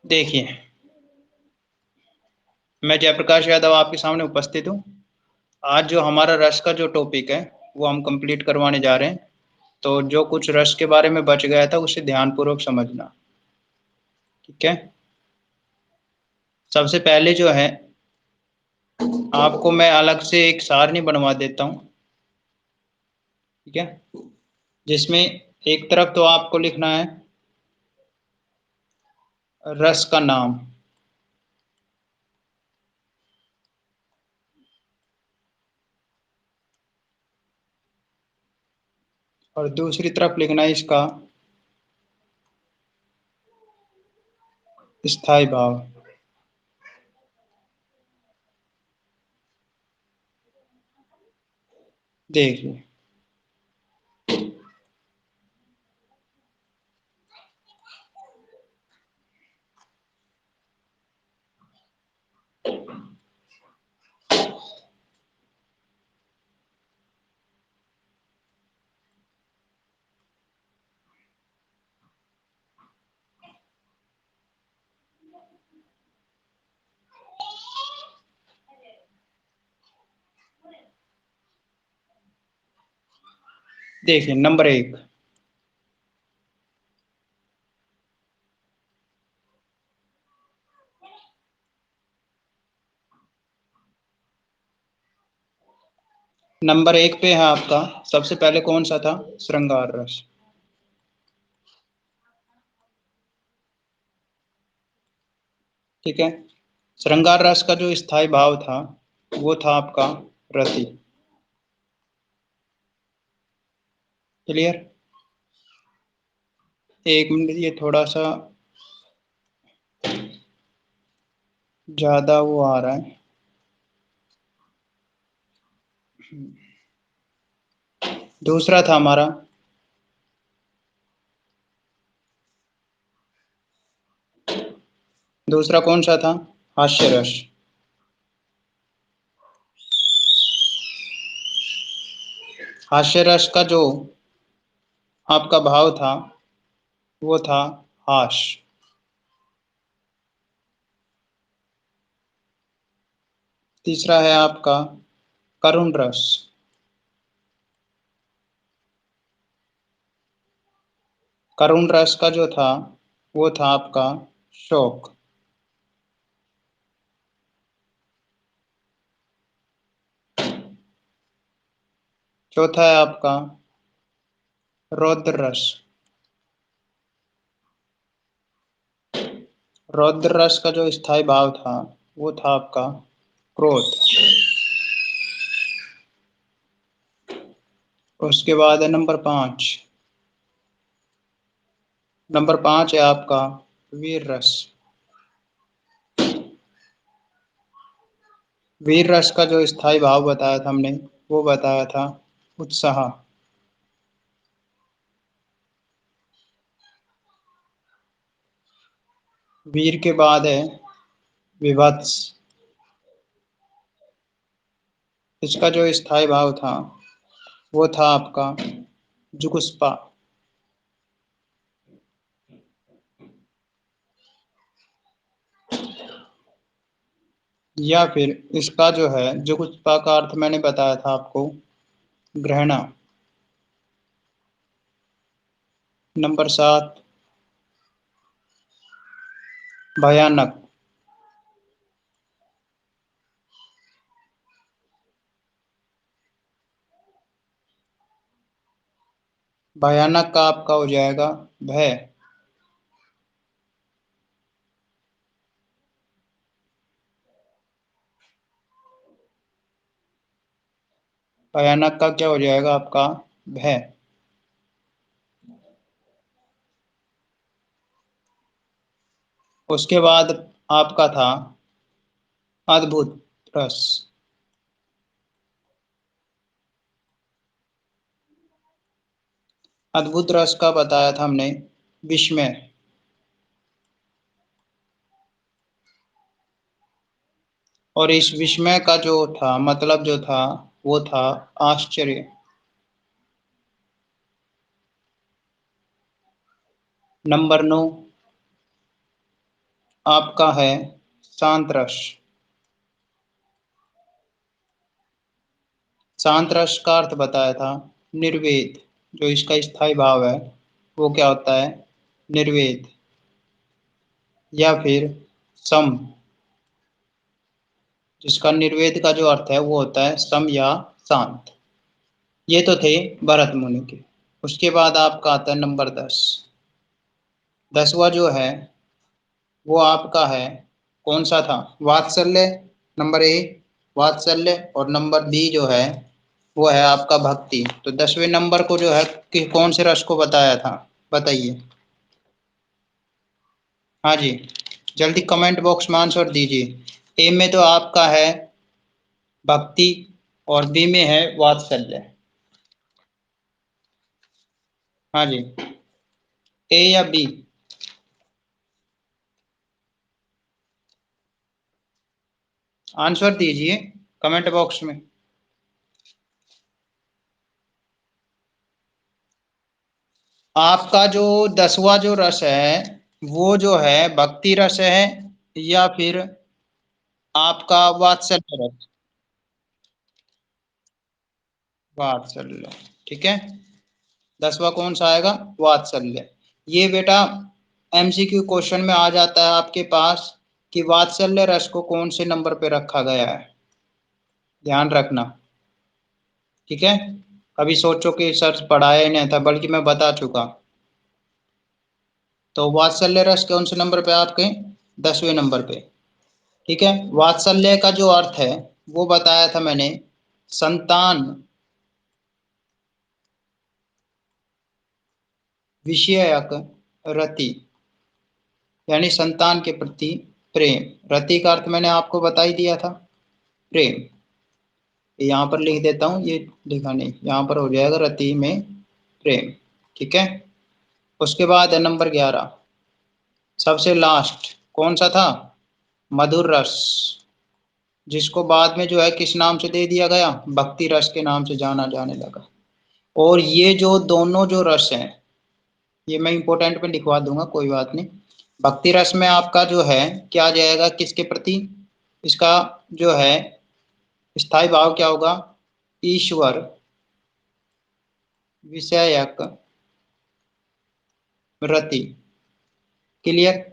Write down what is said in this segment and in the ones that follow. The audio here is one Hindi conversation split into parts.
देखिए, मैं जयप्रकाश यादव आपके सामने उपस्थित हूँ। आज जो हमारा रस का जो टॉपिक है वो हम कंप्लीट करवाने जा रहे हैं। तो जो कुछ रस के बारे में बच गया था उसे ध्यानपूर्वक समझना। ठीक है। सबसे पहले जो है, आपको मैं अलग से एक सारणी बनवा देता हूँ। ठीक है। जिसमें एक तरफ तो आपको लिखना है रस का नाम, और दूसरी तरफ लिखना है इसका स्थायी भाव। देखिए, देखिए नंबर एक, नंबर एक पे है आपका सबसे पहले कौन सा था? श्रृंगार रस। ठीक है। श्रृंगार रस का जो स्थायी भाव था वो था आपका रति। क्लियर? एक मिनट, ये थोड़ा सा ज्यादा वो आ रहा है। दूसरा था हमारा, दूसरा कौन सा था? हास्य रस। हास्य रस का जो आपका भाव था वो था हास्य। तीसरा है आपका करुण रस। करुण रस का जो था वो था आपका शोक। चौथा है आपका रौद्र रस। रौद्र रस का जो स्थायी भाव था वो था आपका क्रोध। उसके बाद है नंबर पाँच। नंबर पाँच है आपका वीर रस। वीर रस का जो स्थायी भाव बताया था हमने वो बताया था उत्साह। वीर के बाद है विभत्स। इसका जो स्थायी भाव था वो था आपका जुगुप्सा। या फिर इसका जो है जुगुप्सा का अर्थ मैंने बताया था आपको घृणा। नंबर सात भयानक। भयानक का आपका हो जाएगा भय। भयानक का क्या हो जाएगा आपका? भय। उसके बाद आपका था अद्भुत रस। अद्भुत रस का बताया था हमने विस्मय। और इस विस्मय का जो था मतलब जो था वो था आश्चर्य। नंबर नौ आपका है शांत रस। शांत रस का अर्थ बताया था निर्वेद। जो इसका स्थायी भाव है वो क्या होता है? निर्वेद। या फिर सम, जिसका निर्वेद का जो अर्थ है वो होता है सम या शांत। ये तो थे भरत मुनि के। उसके बाद आपका आता है नंबर 10। 10वां जो है वो आपका है, कौन सा था? वात्सल्य। नंबर ए वात्सल्य, और नंबर बी जो है वो है आपका भक्ति। तो 10वें नंबर को जो है कि कौन से रस को बताया था, बताइए। हाँ जी, जल्दी कमेंट बॉक्स में आंसर दीजिए। ए में तो आपका है भक्ति और बी में है वात्सल्य। हाँ जी, ए या बी? आंसर दीजिए कमेंट बॉक्स में। आपका जो 10वां जो रस है वो जो है भक्ति रस है या फिर आपका वात्सल्य रस? वात्सल्य, ठीक है। 10वां कौन सा आएगा? वात्सल्य। ये बेटा एमसीक्यू क्वेश्चन में आ जाता है आपके पास कि वात्सल्य रस को कौन से नंबर पे रखा गया है, ध्यान रखना, ठीक है। कभी सोचो कि सर पढ़ाया ही नहीं था, बल्कि मैं बता चुका। तो वात्सल्य रस कौन से नंबर पे आपके? 10वें नंबर पे, ठीक है। वात्सल्य का जो अर्थ है वो बताया था मैंने, संतान विषयक रति, यानी संतान के प्रति प्रेम। रति का अर्थ मैंने आपको बता ही दिया था, प्रेम। यहाँ पर लिख देता हूँ, ये लिखा नहीं, यहाँ पर हो जाएगा रति में प्रेम, ठीक है। उसके बाद है नंबर 11, सबसे लास्ट कौन सा था? मधुर रस, जिसको बाद में जो है किस नाम से दे दिया गया? भक्ति रस के नाम से जाना जाने लगा। और ये जो दोनों जो रस हैं, ये मैं इंपोर्टेंट में लिखवा दूंगा, कोई बात नहीं। भक्ति रस में आपका जो है क्या आ जाएगा, किसके प्रति? इसका जो है स्थायी भाव क्या होगा? ईश्वर विषयक रति। क्लियर?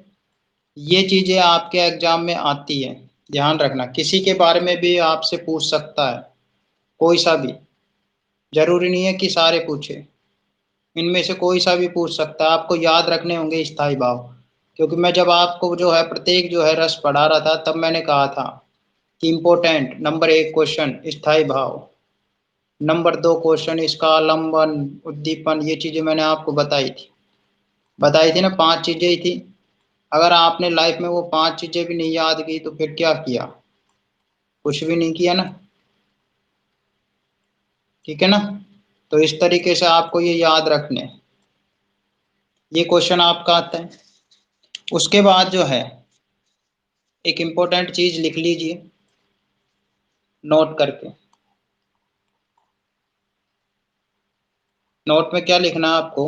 ये चीजें आपके एग्जाम में आती है, ध्यान रखना। किसी के बारे में भी आपसे पूछ सकता है, कोई सा भी, जरूरी नहीं है कि सारे पूछे, इनमें से कोई सा भी पूछ सकता है। आपको याद रखने होंगे स्थायी भाव, क्योंकि मैं जब आपको जो है प्रत्येक जो है रस पढ़ा रहा था तब मैंने कहा था कि इम्पोर्टेंट नंबर 1 क्वेश्चन स्थायी भाव, नंबर 2 क्वेश्चन इसका आलम्बन उद्दीपन, ये चीजें मैंने आपको बताई थी ना, 5 चीजें ही थी। अगर आपने लाइफ में वो 5 चीजें भी नहीं याद की तो फिर क्या किया? कुछ भी नहीं किया ना, ठीक है ना। तो इस तरीके से आपको ये याद रखने हैं। ये क्वेश्चन आपका आता है। उसके बाद जो है एक इम्पोर्टेंट चीज लिख लीजिए नोट करके। नोट में क्या लिखना है आपको?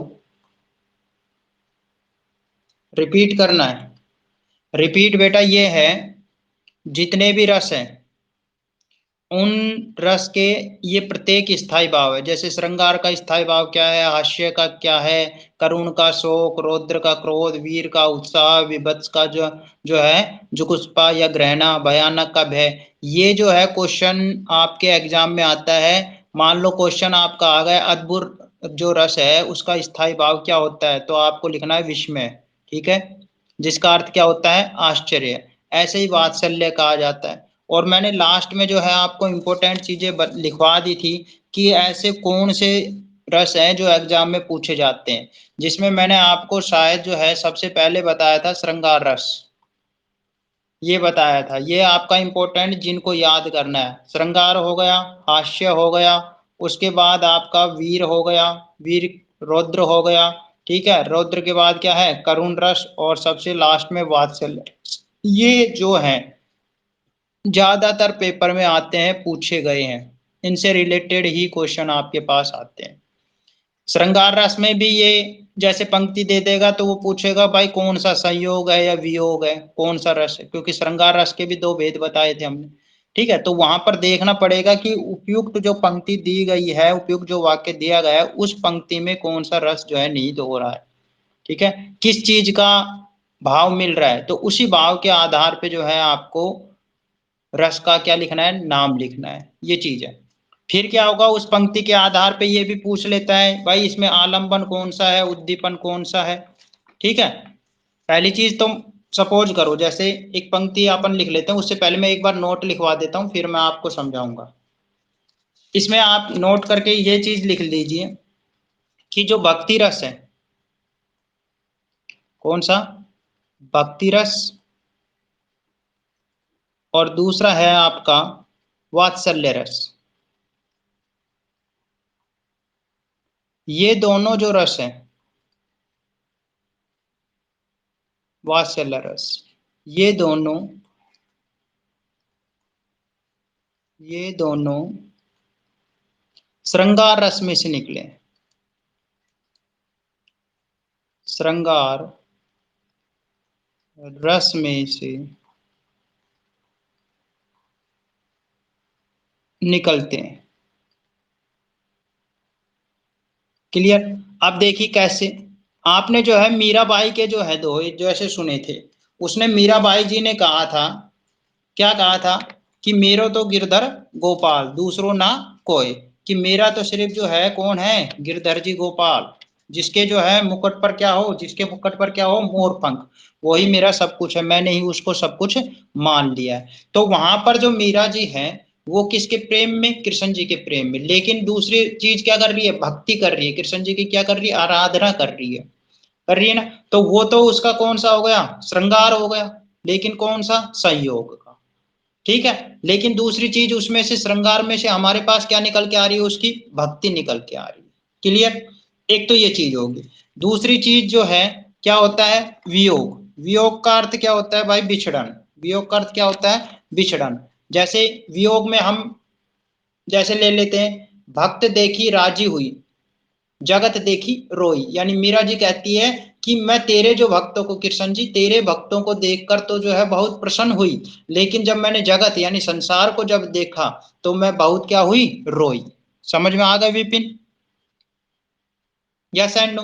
रिपीट करना है। रिपीट बेटा ये है, जितने भी रस हैं उन रस के ये प्रत्येक स्थायी भाव है। जैसे श्रृंगार का स्थायी भाव क्या है, हास्य का क्या है, करुण का शोक, रौद्र का क्रोध, वीर का उत्साह, विभत्स का जो है जुगुप्सा या घृणा, भयानक का भय। ये जो है क्वेश्चन आपके एग्जाम में आता है। मान लो क्वेश्चन आपका आ गया अद्भुत जो रस है उसका स्थायी भाव क्या होता है, तो आपको लिखना है विस्मय, ठीक है, जिसका अर्थ क्या होता है? आश्चर्य। ऐसे ही वात्सल्य कहा जाता है। और मैंने लास्ट में जो है आपको इम्पोर्टेंट चीजें लिखवा दी थी कि ऐसे कौन से रस हैं जो एग्जाम में पूछे जाते हैं, जिसमें मैंने आपको शायद जो है सबसे पहले बताया था श्रृंगार रस, ये बताया था। ये आपका इम्पोर्टेंट जिनको याद करना है, श्रृंगार हो गया, हास्य हो गया, उसके बाद आपका वीर हो गया, वीर, रौद्र हो गया, ठीक है, रौद्र के बाद क्या है? करुण रस, और सबसे लास्ट में वात्सल्य। ये जो है ज्यादातर पेपर में आते हैं, पूछे गए हैं, इनसे रिलेटेड ही क्वेश्चन आपके पास आते हैं। श्रृंगार रस में भी ये जैसे पंक्ति दे देगा तो वो पूछेगा भाई कौन सा संयोग है या वियोग है, कौन सा रस है, क्योंकि श्रृंगार रस के भी दो भेद बताए थे हमने। ठीक है, तो वहां पर देखना पड़ेगा कि उपयुक्त जो पंक्ति दी गई है, उपयुक्त जो वाक्य दिया गया है, उस पंक्ति में कौन सा रस जो है निहित हो रहा है। ठीक है, किस चीज का भाव मिल रहा है, तो उसी भाव के आधार पे जो है आपको रस का क्या लिखना है, नाम लिखना है, ये चीज है। फिर क्या होगा, उस पंक्ति के आधार पे ये भी पूछ लेता है भाई इसमें आलंबन कौन सा है, उद्दीपन कौन सा है। ठीक है, पहली चीज तो सपोज करो, जैसे एक पंक्ति अपन लिख लेते हैं, उससे पहले मैं एक बार नोट लिखवा देता हूं, फिर मैं आपको समझाऊंगा। इसमें आप नोट करके ये चीज लिख लीजिए कि जो भक्ति रस है, कौन सा, भक्ति रस, और दूसरा है आपका वात्सल्य रस। ये दोनों जो रस है, वात्सल्य रस, ये दोनों ये दोनों श्रृंगार रस में से निकले, श्रृंगार रस में से निकलते हैं। क्लियर। अब देखिए कैसे, आपने जो है मीराबाई के जो है दो जैसे सुने थे, उसने मीराबाई जी ने कहा था, क्या कहा था कि मेरो तो गिरधर गोपाल दूसरो ना कोई, कि मेरा तो सिर्फ जो है कौन है, गिरधर जी गोपाल, जिसके जो है मुकुट पर क्या हो, जिसके मुकुट पर क्या हो, मोर पंख, वही मेरा सब कुछ है, मैंने ही उसको सब कुछ मान लिया है। तो वहां पर जो मीरा जी है वो किसके प्रेम में, कृष्ण जी के प्रेम में, लेकिन दूसरी चीज क्या कर रही है, भक्ति कर रही है, कृष्ण जी की क्या कर रही है, आराधना कर रही है ना। तो वो तो उसका कौन सा हो गया, श्रृंगार हो गया, लेकिन कौन सा, संयोग का। ठीक है, लेकिन दूसरी चीज उसमें से, श्रृंगार में से हमारे पास क्या निकल के आ रही है, उसकी भक्ति निकल के आ रही है। क्लियर। एक तो ये चीज होगी। दूसरी चीज जो है, क्या होता है, वियोग। वियोग का अर्थ क्या होता है भाई, बिछड़न। वियोग का अर्थ क्या होता है, बिछड़न। जैसे वियोग में हम जैसे ले लेते हैं, भक्त देखी राजी हुई, जगत देखी रोई, यानी मीरा जी कहती है कि मैं तेरे जो भक्तों को, कृष्ण जी तेरे भक्तों को देखकर तो जो है बहुत प्रसन्न हुई, लेकिन जब मैंने जगत यानी संसार को जब देखा तो मैं बहुत क्या हुई, रोई। समझ में आ गया विपिन, यस एंड नो।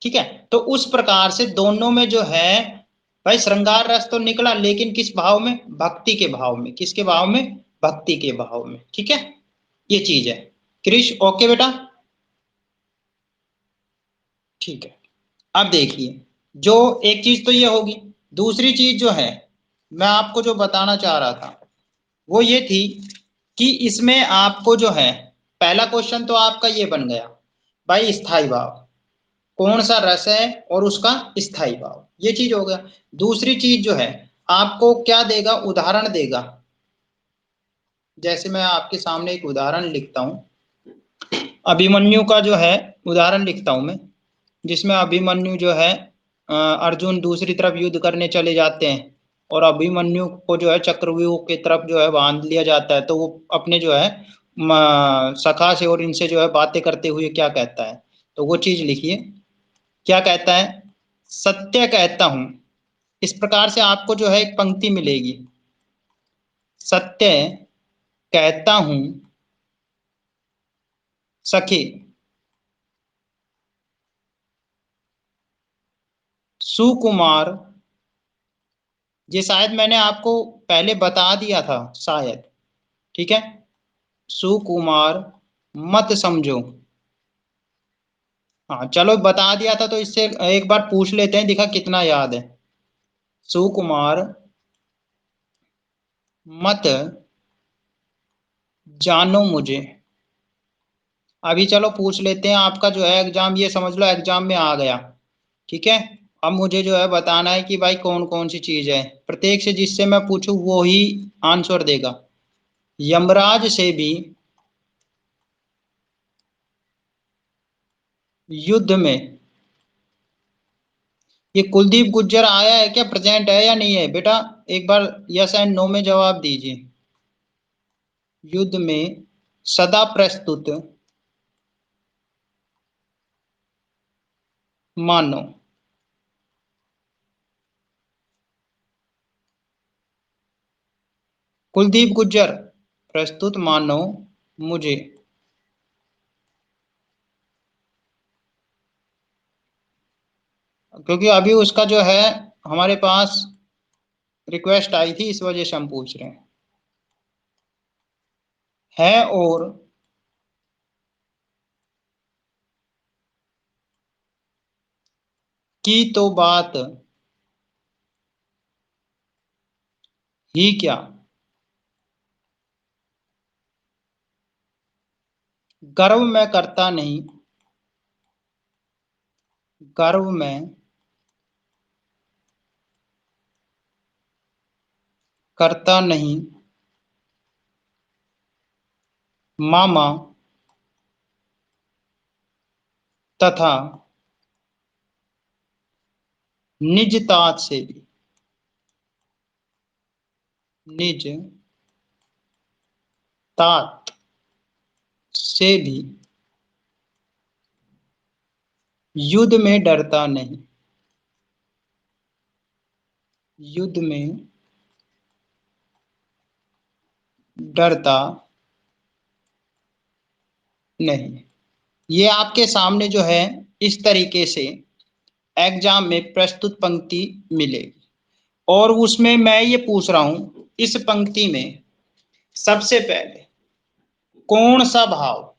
ठीक है, तो उस प्रकार से दोनों में जो है भाई श्रृंगार रस तो निकला, लेकिन किस भाव में, भक्ति के भाव में, किसके भाव में, भक्ति के भाव में। ठीक है, ये चीज है। क्रिश ओके बेटा, ठीक है। अब देखिए, जो एक चीज तो ये होगी, दूसरी चीज जो है मैं आपको जो बताना चाह रहा था वो ये थी कि इसमें आपको जो है, पहला क्वेश्चन तो आपका ये बन गया भाई, स्थाई भाव कौन सा रस है और उसका स्थाई भाव, ये चीज हो गया। दूसरी चीज जो है, आपको क्या देगा, उदाहरण देगा। जैसे मैं आपके सामने एक उदाहरण लिखता हूं, अभिमन्यु का जो है उदाहरण लिखता हूं मैं, जिसमें अभिमन्यु जो है अर्जुन दूसरी तरफ युद्ध करने चले जाते हैं, और अभिमन्यु को जो है चक्रव्यूह की तरफ जो है बांध लिया जाता है, तो वो अपने जो है सखा से और इनसे जो है बातें करते हुए क्या कहता है, तो वो चीज लिखिए। क्या कहता है, सत्य कहता हूं, इस प्रकार से आपको जो है एक पंक्ति मिलेगी, सत्य कहता हूं सखी, सुकुमार, ये शायद मैंने आपको पहले बता दिया था शायद। ठीक है, सुकुमार मत समझो। हाँ चलो बता दिया था, तो इससे एक बार पूछ लेते हैं, दिखा कितना याद है। सुकुमार मत जानो मुझे। अभी चलो पूछ लेते हैं, आपका जो है एग्जाम, ये समझ लो एग्जाम में आ गया। ठीक है, अब मुझे जो है बताना है कि भाई कौन कौन सी चीज है, प्रत्येक से जिससे मैं पूछूं वो ही आंसर देगा। यमराज से भी युद्ध में, ये कुलदीप गुज्जर आया है क्या, प्रेजेंट है या नहीं है बेटा, एक बार यस एंड नो में जवाब दीजिए। युद्ध में सदा प्रस्तुत मानो। कुलदीप गुज्जर, प्रस्तुत मानो मुझे। क्योंकि अभी उसका जो है हमारे पास रिक्वेस्ट आई थी, इस वजह से हम पूछ रहे हैं। है और की तो बात ही क्या, गर्व मैं करता नहीं, गर्व में करता नहीं, मामा तथा निजतात से भी, निज तात से भी युद्ध में डरता नहीं, युद्ध में डरता नहीं। ये आपके सामने जो है इस तरीके से एग्जाम में प्रस्तुत पंक्ति मिलेगी, और उसमें मैं ये पूछ रहा हूं इस पंक्ति में सबसे पहले कौन सा भाव,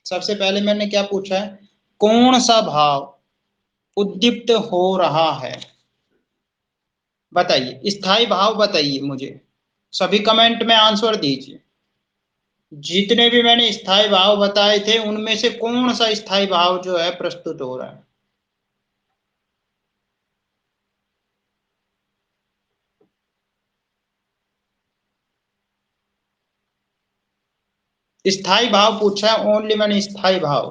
सबसे पहले मैंने क्या पूछा है, कौन सा भाव उद्दीप्त हो रहा है, बताइए, स्थाई भाव बताइए मुझे, सभी कमेंट में आंसर दीजिए। जितने भी मैंने स्थाई भाव बताए थे उनमें से कौन सा स्थाई भाव जो है प्रस्तुत हो रहा है। स्थाई भाव पूछा है, ओनली मैंने स्थाई भाव।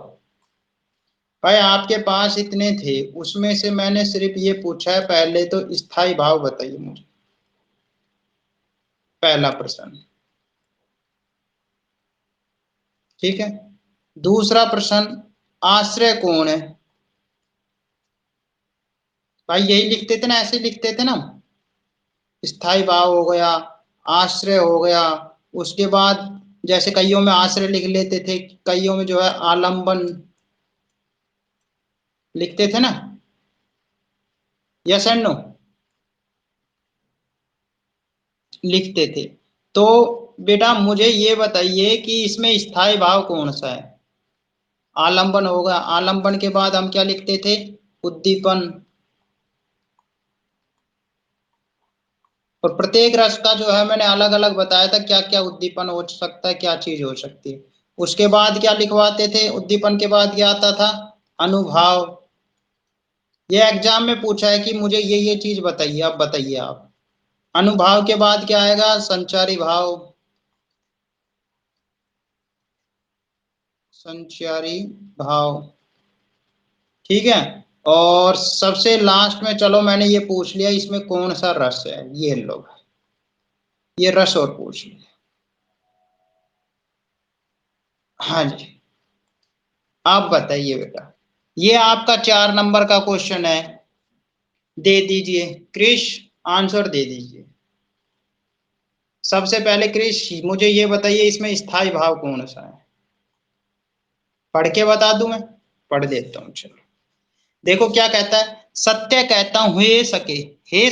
भाई आपके पास इतने थे, उसमें से मैंने सिर्फ ये पूछा है, पहले तो स्थाई भाव बताइए मुझे, पहला प्रश्न। ठीक है, दूसरा प्रश्न, आश्रय कौन है। भाई यही लिखते थे ना, ऐसे लिखते थे ना, स्थाई भाव हो गया, आश्रय हो गया, उसके बाद जैसे कईयों में आश्रय लिख लेते थे, कईयों में जो है आलंबन लिखते थे ना। यस एंड नो लिखते थे। तो बेटा मुझे ये बताइए कि इसमें स्थाई भाव कौन सा है। आलंबन होगा, आलंबन के बाद हम क्या लिखते थे, उद्दीपन। और प्रत्येक रस का जो है मैंने अलग अलग बताया था क्या क्या उद्दीपन हो सकता है, क्या चीज हो सकती है। उसके बाद क्या लिखवाते थे, उद्दीपन के बाद क्या आता था, अनुभाव। ये एग्जाम में पूछा है कि मुझे ये चीज बताइए, आप बताइए आप। अनुभाव के बाद क्या आएगा, संचारी भाव, संचारी भाव। ठीक है, और सबसे लास्ट में चलो मैंने ये पूछ लिया इसमें कौन सा रस है, ये लो, ये रस और पूछ लिया। हाँ जी, आप बताइए बेटा, ये आपका 4 नंबर का क्वेश्चन है, दे दीजिए क्रिश, आंसर दे दीजिए। सबसे पहले क्रिश मुझे ये बताइए इसमें स्थाई भाव कौन सा है, पढ़ के बता दूं मैं, पढ़ देता हूँ चलो। देखो क्या कहता है, सत्य कहता हूं हे सके, हे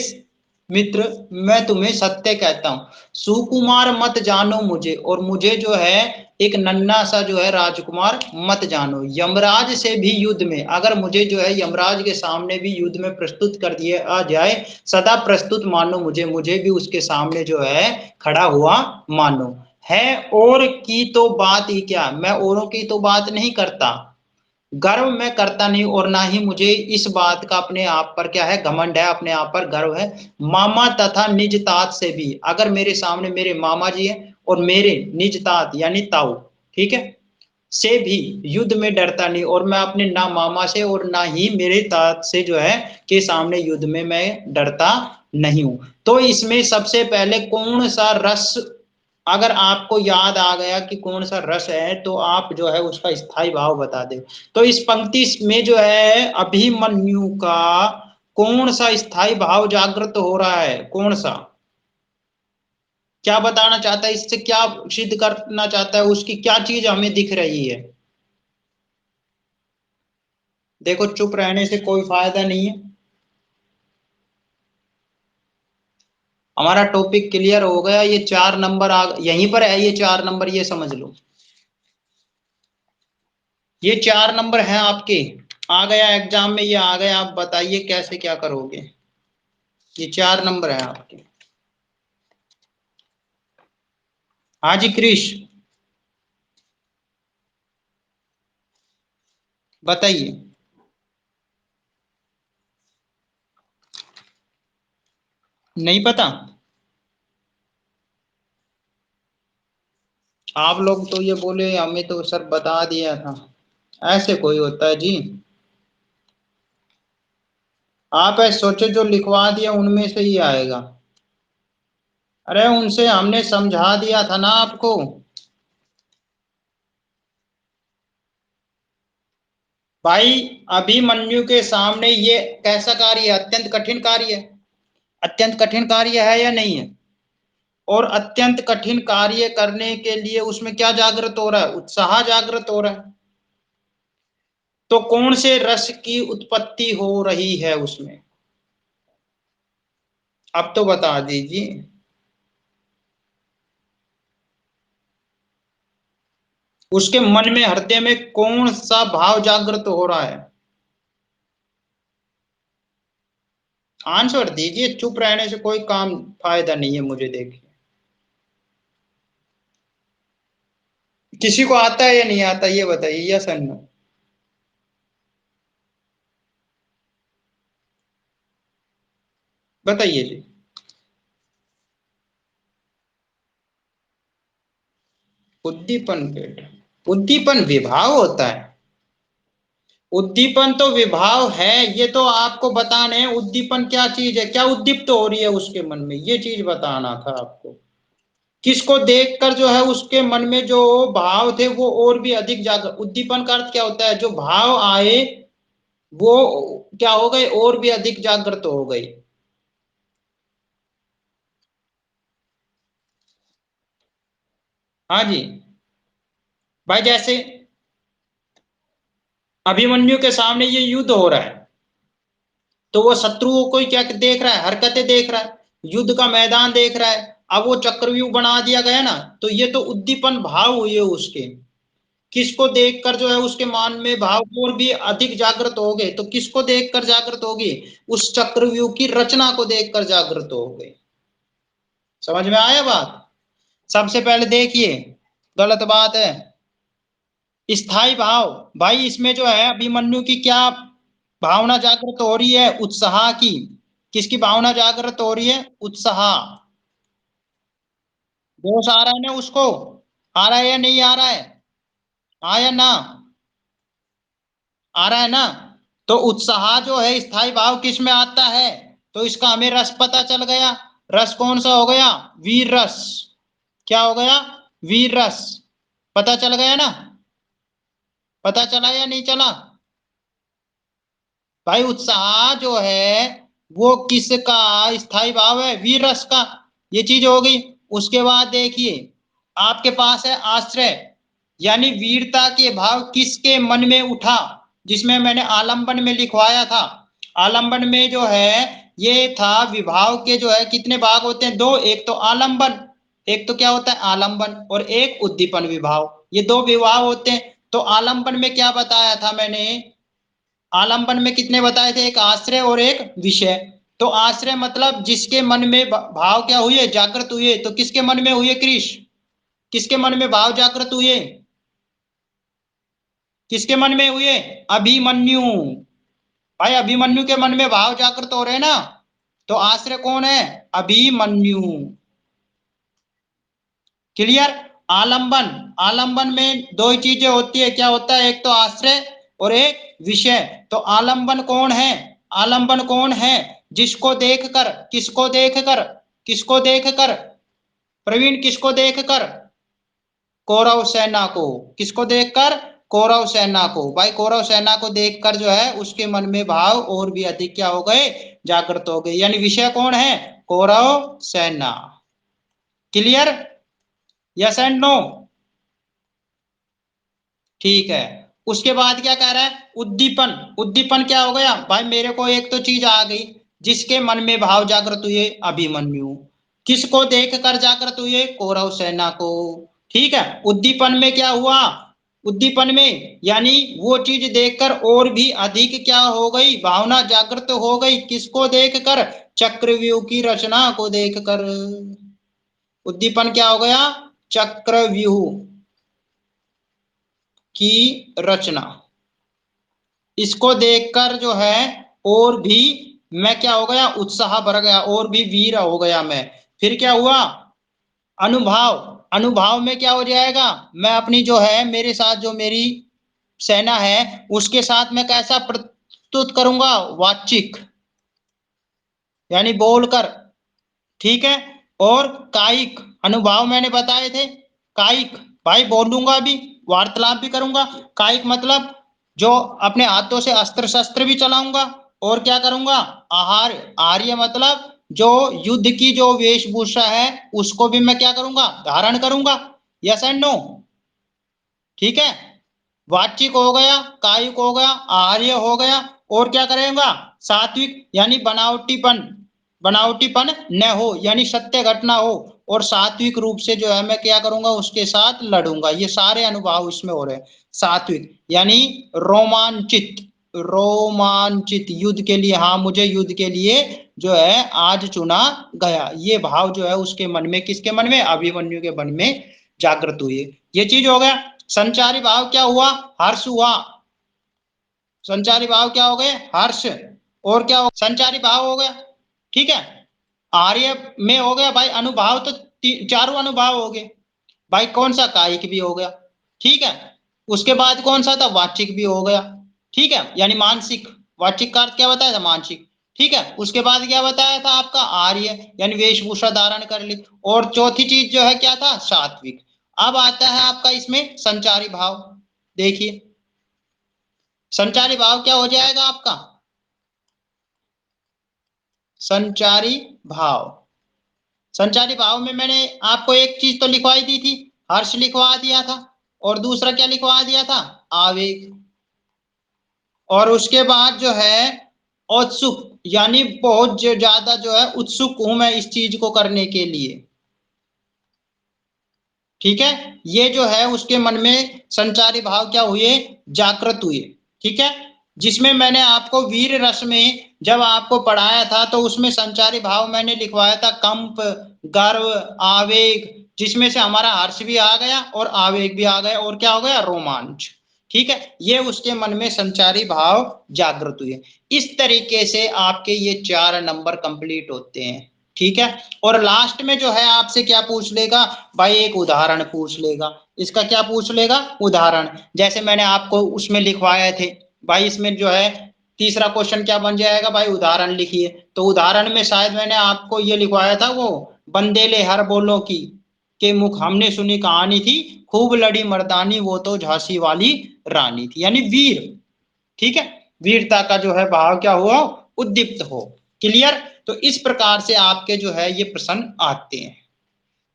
मित्र मैं तुम्हें सत्य कहता हूं, सुकुमार मत जानो मुझे, और मुझे जो है एक नन्हा सा जो है राजकुमार मत जानो। यमराज से भी युद्ध में, अगर मुझे जो है यमराज के सामने भी युद्ध में प्रस्तुत कर दिए आ जाए, सदा प्रस्तुत मानो मुझे, मुझे भी उसके सामने जो है खड़ा हुआ मानो। है और की तो बात ही क्या, मैं औरों की तो बात नहीं करता, गर्व मैं करता नहीं, और ना ही मुझे इस बात का अपने आप पर क्या है, घमंड है, अपने आप पर गर्व है। मामा तथा निज तात से भी, अगर मेरे सामने मेरे मामा जी हैं और मेरे निज तात यानी ताऊ, ठीक है, से भी युद्ध में डरता नहीं, और मैं अपने ना मामा से और ना ही मेरे तात से जो है के सामने युद्ध में मैं डरता नहीं हूं। तो इसमें सबसे पहले कौन सा रस अगर आपको याद आ गया कि कौन सा रस है तो आप जो है उसका स्थायी भाव बता दे। तो इस पंक्ति में जो है अभिमन्यु का कौन सा स्थायी भाव जागृत हो रहा है, कौन सा, क्या बताना चाहता है, इससे क्या सिद्ध करना चाहता है, उसकी क्या चीज हमें दिख रही है। देखो चुप रहने से कोई फायदा नहीं है। हमारा टॉपिक क्लियर हो गया। ये 4 नंबर यहीं पर है, ये 4 नंबर ये समझ लो, ये 4 नंबर हैं आपके। आ गया एग्जाम में, ये आ गया, आप बताइए कैसे क्या करोगे। ये 4 नंबर है आपके। हाँ जी क्रिश बताइए। नहीं पता? आप लोग तो ये बोले हमें तो सर बता दिया था, ऐसे कोई होता है जी? आप ऐसे सोचे जो लिखवा दिया उनमें से ही आएगा। अरे उनसे हमने समझा दिया था ना आपको। भाई अभिमन्यु के सामने ये कैसा कार्य है, अत्यंत कठिन कार्य है। अत्यंत कठिन कार्य है या नहीं है? और अत्यंत कठिन कार्य करने के लिए उसमें क्या जागृत हो रहा है, उत्साह जागृत हो रहा है। तो कौन से रस की उत्पत्ति हो रही है उसमें, अब तो बता दीजिए। उसके मन में हृदय में कौन सा भाव जागृत हो रहा है, आंसर दीजिए। चुप रहने से कोई काम फायदा नहीं है मुझे, देखिए। किसी को आता है या नहीं आता ये बताइए, यस और नो। बताइए जी। उद्दीपन पेट, उद्दीपन विभाव होता है। उद्दीपन तो विभाव है, ये तो आपको बताने हैं उद्दीपन क्या चीज है, क्या उद्दीप्त हो रही है उसके मन में, ये चीज बताना था आपको। किसको देखकर जो है उसके मन में जो भाव थे वो और भी अधिक जागर, उद्दीपन का अर्थ क्या होता है, जो भाव आए वो क्या हो गए, और भी अधिक जागृत हो गए। हाँ जी। भाई जैसे अभिमन्यु के सामने ये युद्ध हो रहा है, तो वो शत्रुओं को क्या देख रहा है, हरकतें देख रहा है, युद्ध का मैदान देख रहा है। अब वो चक्रव्यूह बना दिया गया ना, तो ये तो उद्दीपन भाव हुए उसके। किसको देखकर जो है उसके मान में भाव और भी अधिक जागृत हो गए, तो किसको देखकर जागृत होगी, उस चक्रव्यूह की रचना को देखकर जागृत हो गए। समझ में आया बात? सबसे पहले देखिए, गलत बात है स्थाई भाव। भाई इसमें जो है अभिमन्यु की क्या भावना जागृत हो रही है, उत्साह की। किसकी भावना जागृत हो रही है, उत्साह। जोश आ रहा है ना उसको, आ रहा है या नहीं आ रहा है, आया ना, आ रहा है ना। तो उत्साह जो है स्थाई भाव किस में आता है, तो इसका हमें रस पता चल गया। रस कौन सा हो गया, वीर रस। क्या हो गया, वीर रस। पता चल गया ना, पता चला या नहीं चला? भाई उत्साह जो है वो किसका स्थाई भाव है, वीर रस का। ये चीज हो गई। उसके बाद देखिए आपके पास है आश्रय, यानी वीरता के भाव किसके मन में उठा, जिसमें मैंने आलंबन में लिखवाया था। आलंबन में जो है ये था, विभाव के जो है कितने भाग होते हैं, दो, एक तो आलंबन, एक तो क्या होता है आलंबन, और एक उद्दीपन विभाव, ये दो विभाव होते हैं। तो आलंबन में क्या बताया था मैंने, आलंबन में कितने बताए थे, एक आश्रय और एक विषय। तो आश्रय मतलब जिसके मन में भाव क्या हुए, जागृत हुए, तो किसके मन में हुए कृष, किसके मन में भाव जागृत हुए, किसके मन में हुए, अभिमन्यु। भाई अभिमन्यु के मन में भाव जागृत हो रहे हैं ना, तो आश्रय कौन है, अभिमन्यु। क्लियर? आलंबन, आलंबन में दो ही चीजें होती है, क्या होता है, एक तो आश्रय और एक विषय। तो आलंबन कौन है, आलंबन कौन है, जिसको देखकर, किसको देखकर, किसको देखकर, प्रवीण किसको देखकर? कौरव सेना को। किसको देखकर? कौरव सेना को। भाई कौरव सेना को देखकर जो है उसके मन में भाव और भी अधिक क्या हो गए? जागृत हो गए। यानी विषय कौन है? कौरव सेना। क्लियर? Yes and no? ठीक है। उसके बाद क्या कह रहा है? उद्दीपन। उद्दीपन क्या हो गया भाई? मेरे को एक तो चीज आ गई, जिसके मन में भाव जागृत हुए, अभिमन्यु। किसको देखकर जागृत हुए? कौरव सेना को। ठीक है। उद्दीपन में क्या हुआ? उद्दीपन में यानी वो चीज देखकर और भी अधिक क्या हो गई? भावना जागृत हो गई। किसको देखकर? चक्रव्यूह की रचना को देखकर। उद्दीपन क्या हो गया? चक्रव्यूह की रचना। इसको देखकर जो है और भी मैं क्या हो गया? उत्साह भर गया, और भी वीर हो गया मैं। फिर क्या हुआ? अनुभाव। अनुभाव में क्या हो जाएगा? मैं अपनी जो है मेरे साथ जो मेरी सेना है उसके साथ मैं कैसा प्रस्तुत करूंगा? वाचिक, यानी बोलकर। ठीक है। और कायिक अनुभाव मैंने बताए थे। कायिक भाई बोलूंगा भी, वार्तालाप भी करूंगा। कायिक मतलब जो अपने हाथों से अस्त्र शस्त्र भी चलाऊंगा। और क्या करूंगा? आहार। आर्य मतलब जो युद्ध की जो वेशभूषा है उसको भी मैं क्या करूंगा? धारण करूंगा। Yes and no? ठीक है। वाचिक हो गया, कायिक हो गया, आर्य हो गया, और क्या करेगा? सात्विक, यानी बनावटीपन। बनावटीपन न हो, यानी सत्य घटना हो, और सात्विक रूप से जो है मैं क्या करूंगा? उसके साथ लड़ूंगा। ये सारे अनुभव इसमें हो रहे हैं। सात्विक यानी रोमांचित। रोमांचित युद्ध के लिए, हाँ मुझे युद्ध के लिए जो है आज चुना गया। ये भाव जो है उसके मन में, किसके मन में? अभिमन्यु के मन में जागृत हुई। ये चीज हो गया। संचारी भाव क्या हुआ? हर्ष हुआ। संचारी भाव क्या हो गए? हर्ष। और क्या हो? संचारी भाव हो गया। ठीक है। आर्य में हो गया भाई अनुभाव, तो चारों अनुभाव हो गए भाई। कौन सा? कायिक भी हो गया। ठीक है। उसके बाद कौन सा था? वाचिक भी हो गया। ठीक है, यानी मानसिक। वाचिक का अर्थ क्या बताया था? मानसिक। ठीक है। उसके बाद क्या बताया था आपका? आर्य, यानी वेशभूषा धारण कर ली। और चौथी चीज जो है क्या था? सात्विक। अब आता है आपका इसमें संचारी भाव। देखिए संचारी भाव क्या हो जाएगा आपका? संचारी भाव। संचारी भाव में मैंने आपको एक चीज तो लिखवाई दी थी, हर्ष लिखवा दिया था। और दूसरा क्या लिखवा दिया था? आवेग। और उसके बाद जो है औत्सुक, यानी बहुत ज्यादा जो है उत्सुक हूं मैं इस चीज को करने के लिए। ठीक है। ये जो है उसके मन में संचारी भाव क्या हुए? जागृत हुए। ठीक है। जिसमें मैंने आपको वीर रस में जब आपको पढ़ाया था तो उसमें संचारी भाव मैंने लिखवाया था कंप, गर्व, आवेग, जिसमें से हमारा हर्ष भी आ गया और आवेग भी आ गया, और क्या हो गया? रोमांच। ठीक है। ये उसके मन में संचारी भाव जागृत हुए। इस तरीके से आपके ये 4 नंबर कंप्लीट होते हैं। ठीक है। और लास्ट में जो है आपसे क्या पूछ लेगा भाई? एक उदाहरण पूछ लेगा। इसका क्या पूछ लेगा? उदाहरण। जैसे मैंने आपको उसमें लिखवाए थे भाई, इसमें जो है तीसरा क्वेश्चन क्या बन जाएगा भाई? उदाहरण लिखिए। तो उदाहरण में शायद मैंने आपको ये लिखवाया था, वो बंदेले हर बोलो की के मुख हमने सुनी कहानी थी, खूब लड़ी मर्दानी वो तो झांसी वाली रानी थी, यानी वीर। ठीक है। वीरता का जो है भाव क्या हुआ? उद्दीप्त हो। क्लियर? तो इस प्रकार से आपके जो है ये प्रश्न आते हैं।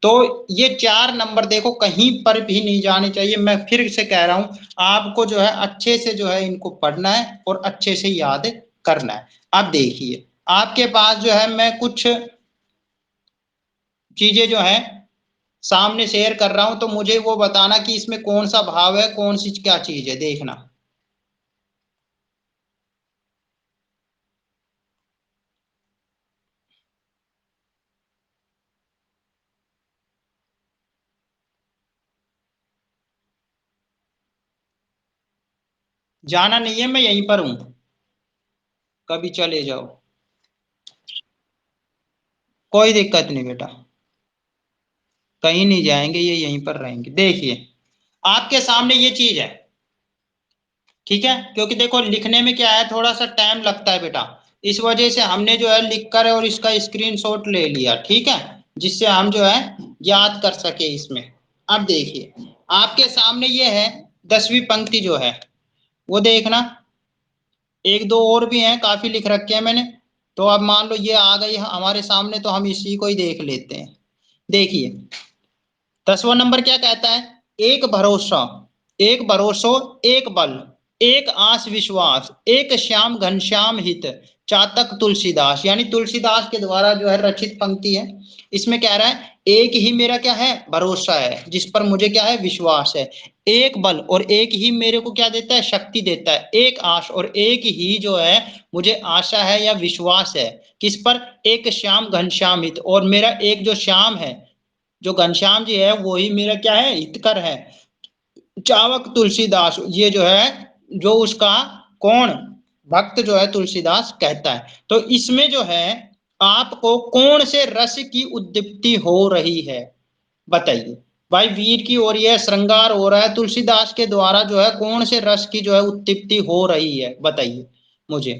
तो ये 4 नंबर देखो कहीं पर भी नहीं जाने चाहिए। मैं फिर से कह रहा हूं, आपको जो है अच्छे से जो है इनको पढ़ना है और अच्छे से याद करना है। अब देखिए आपके पास जो है मैं कुछ चीजें जो है सामने शेयर कर रहा हूं, तो मुझे वो बताना कि इसमें कौन सा भाव है, कौन सी क्या चीज है, देखना। जाना नहीं है, मैं यहीं पर हूं, कभी चले जाओ, कोई दिक्कत नहीं बेटा, कहीं नहीं जाएंगे, ये यहीं पर रहेंगे। देखिए आपके सामने ये चीज है। ठीक है। क्योंकि देखो लिखने में क्या है, थोड़ा सा टाइम लगता है बेटा, इस वजह से हमने जो है लिख कर और इसका स्क्रीनशॉट ले लिया। ठीक है। जिससे हम जो है याद कर सके इसमें। अब देखिए आपके सामने ये है 10वीं पंक्ति जो है वो देखना, एक दो और भी हैं, काफी लिख रखे हैं मैंने। तो अब मान लो ये आ गई हमारे सामने, तो हम इसी को ही देख लेते हैं। देखिए 10वां नंबर क्या कहता है, एक भरोसा, एक भरोसो, एक बल, एक आस विश्वास, एक श्याम घनश्याम हित, चातक तुलसीदास। यानी तुलसीदास के द्वारा जो है रचित पंक्ति है। इसमें कह रहा है एक ही मेरा क्या है, भरोसा है, जिस पर मुझे क्या है, विश्वास है। एक बल, और एक ही मेरे को क्या देता है, शक्ति देता है। एक आश, और एक ही जो है मुझे आशा है या विश्वास है, किस पर, एक श्याम घनश्याम हित, और मेरा एक जो श्याम है, जो घनश्याम जी है, वो ही मेरा क्या है, हितकर है। चावक तुलसीदास, ये जो है जो उसका कौन भक्त जो है तुलसीदास कहता है। तो इसमें जो है आपको कौन से रस की उद्दीप्ति हो रही है, बताइए भाई। वीर की ओर यह श्रृंगार हो रहा है, तुलसीदास के द्वारा जो है कौन से रस की जो है उद्दीप्ति हो रही है, बताइए मुझे,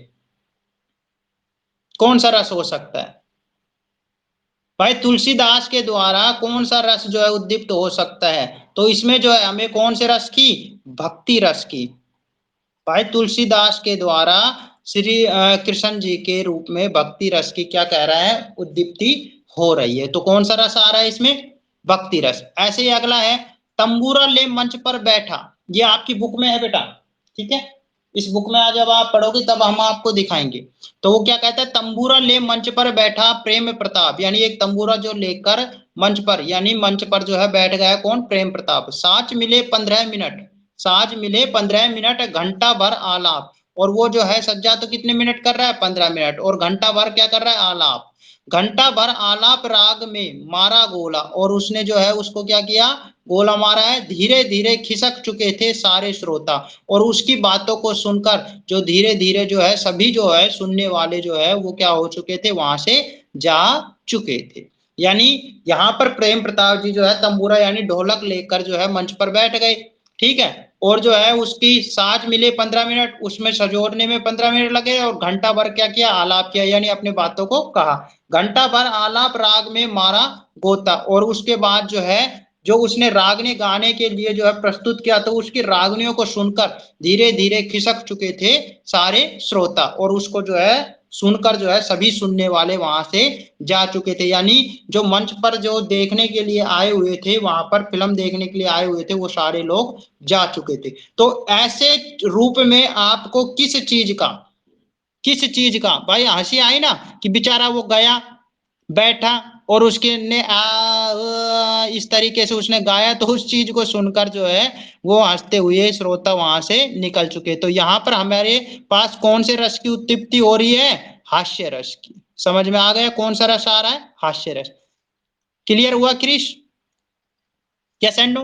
कौन सा रस हो सकता है भाई, तुलसीदास के द्वारा कौन सा रस जो है उद्दीप्त हो सकता है। तो इसमें जो है हमें कौन से रस की, भक्ति रस की। भाई तुलसीदास के द्वारा श्री कृष्ण जी के रूप में भक्ति रस की क्या कह रहा है, उद्दीप्ति हो रही है। तो कौन सा रस आ रहा है इसमें, भक्ति रस। ऐसे ही अगला है, तंबूरा ले मंच पर बैठा, ये आपकी बुक में है बेटा, ठीक है। इस बुक में आज जब आप पढ़ोगे तब हम आपको दिखाएंगे। तो वो क्या कहता है, तंबूरा ले मंच पर बैठा प्रेम प्रताप, यानी एक तंबूरा जो लेकर मंच पर, यानी मंच पर जो है बैठ गया कौन, प्रेम प्रताप। साच मिले 15 मिनट, साज मिले 15 मिनट, घंटा भर आलाप। और वो जो है सज्जा तो कितने मिनट कर रहा है, 15 मिनट, और घंटा भर क्या कर रहा है, आलाप। घंटा भर आलाप राग में मारा गोला, और उसने जो है उसको क्या किया, गोला मारा है। धीरे धीरे खिसक चुके थे सारे श्रोता, और उसकी बातों को सुनकर जो धीरे धीरे जो है सभी जो है सुनने वाले जो है वो क्या हो चुके थे, वहां से जा चुके थे। यानी यहाँ पर प्रेम प्रताप जी जो है तंबूरा यानी ढोलक लेकर जो है मंच पर बैठ गए, ठीक है। और जो है उसकी साज मिले 15 मिनट, उसमें सजोड़ने में 15 मिनट लगे, और घंटा भर क्या किया, आलाप किया, यानी अपने बातों को कहा। घंटा भर आलाप राग में मारा गोता, और उसके बाद जो है जो उसने रागने गाने के लिए जो है प्रस्तुत किया, तो उसकी रागनियों को सुनकर धीरे धीरे खिसक चुके थे सारे श्रोता, और उसको जो है सुनकर जो है सभी सुनने वाले वहां से जा चुके थे। यानी जो मंच पर जो देखने के लिए आए हुए थे, वहां पर फिल्म देखने के लिए आए हुए थे, वो सारे लोग जा चुके थे। तो ऐसे रूप में आपको किस चीज का भाई हंसी आई ना, कि बेचारा वो गया बैठा, और उसके ने इस तरीके से उसने गाया, तो उस चीज को सुनकर जो है वो हंसते हुए श्रोता वहां से निकल चुके। तो यहाँ पर हमारे पास कौन से रस की उत्पत्ति हो रही है, हास्य रस की। समझ में आ गया कौन सा रस आ रहा है, हास्य रस। क्लियर हुआ क्रिश, क्या सेंडो,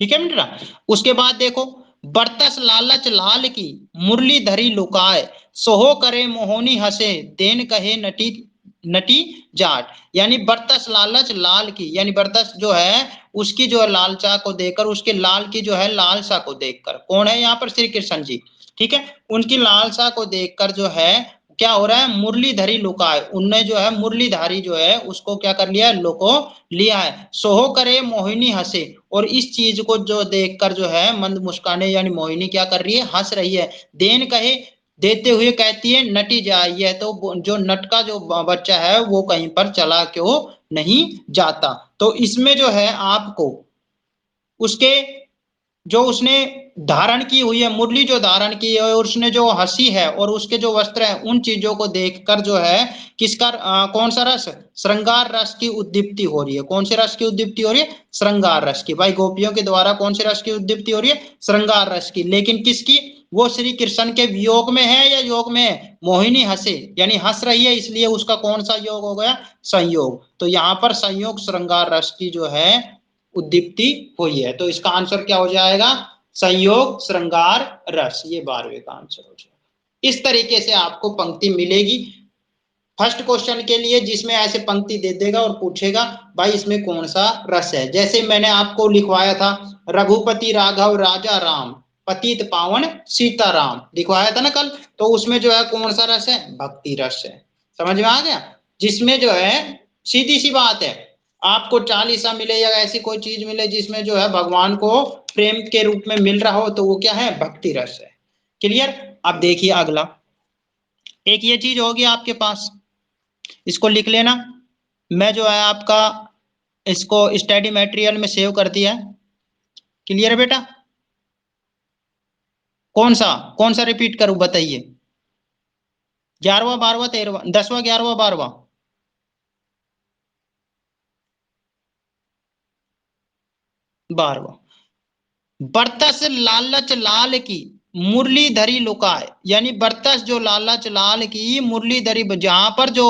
ठीक है मित्रा। उसके बाद देखो, बरतस लालच लाल की मुरली धरी लुकाए, सोहो करे मोहनी हंसे देन कहे नटी नटी जाट। यानी बरतस लालच लाल की, यानी बरतस जो है उसकी जो है लालचा को देखकर, उसके लाल की जो है लालसा को देखकर, कौन है यहाँ पर, श्री कृष्ण जी, ठीक है। उनकी लालसा को देखकर जो है क्या हो रहा है, मुरलीधरी लुकाए, उनने जो है मुरलीधारी जो है उसको क्या कर लिया, लुको लिया है। सोहो करे मोहिनी हंसे, और इस चीज को जो देखकर जो है मंद मुस्काने, यानी मोहिनी क्या कर रही है, हंस रही है। देन कहे, देते हुए कहती है नटी जाए, है तो जो नट का जो बच्चा है वो कहीं पर चला क्यों नहीं जाता। तो इसमें जो है आपको उसके जो उसने धारण की हुई है, मुरली जो धारण की है, और उसने जो हंसी है, और उसके जो वस्त्र हैं, उन चीजों को देखकर जो है किसका कौन सा रस, श्रृंगार रस की उद्दीप्ति हो रही है। कौन से रस की उद्दीप्ति हो रही है, श्रृंगार रस की। भाई गोपियों के द्वारा कौन से रस की उद्दीप्ति हो रही है, श्रृंगार रस की। लेकिन किसकी, वो श्री कृष्ण के वियोग में है या योग में है, मोहिनी हंसे यानी हंस रही है, इसलिए उसका कौन सा योग हो गया, संयोग। तो यहाँ पर संयोग श्रृंगार रस की जो है उद्दीप्ति हुई है। तो इसका आंसर क्या हो जाएगा, संयोग श्रृंगार रस, ये 12वें का आंसर हो जाएगा। इस तरीके से आपको पंक्ति मिलेगी फर्स्ट क्वेश्चन के लिए, जिसमें ऐसे पंक्ति दे देगा और पूछेगा भाई इसमें कौन सा रस है। जैसे मैंने आपको लिखवाया था, रघुपति राघव राजा राम, पतित पावन सीताराम लिखवाया था ना कल। तो उसमें जो है कौन सा रस है, भक्ति रस है। समझ में आ गया, जिसमें जो है सीधी सी बात है, आपको चालीसा मिले या ऐसी कोई चीज मिले जिसमें जो है भगवान को प्रेम के रूप में मिल रहा हो, तो वो क्या है, भक्ति रस है। क्लियर। अब देखिए अगला, एक ये चीज होगी आपके पास, इसको लिख लेना। मैं जो है आपका इसको स्टडी मटेरियल में सेव कर दिया है। क्लियर है बेटा। कौन सा रिपीट करूं बताइए, 11वां 12वां 13वां 10वां 11वां 12वां? बारवा। बरतस लालच लाल की मुरली धरी लुकाए, यानी बरतस जो लालच लाल की मुरली धरी, जहां पर जो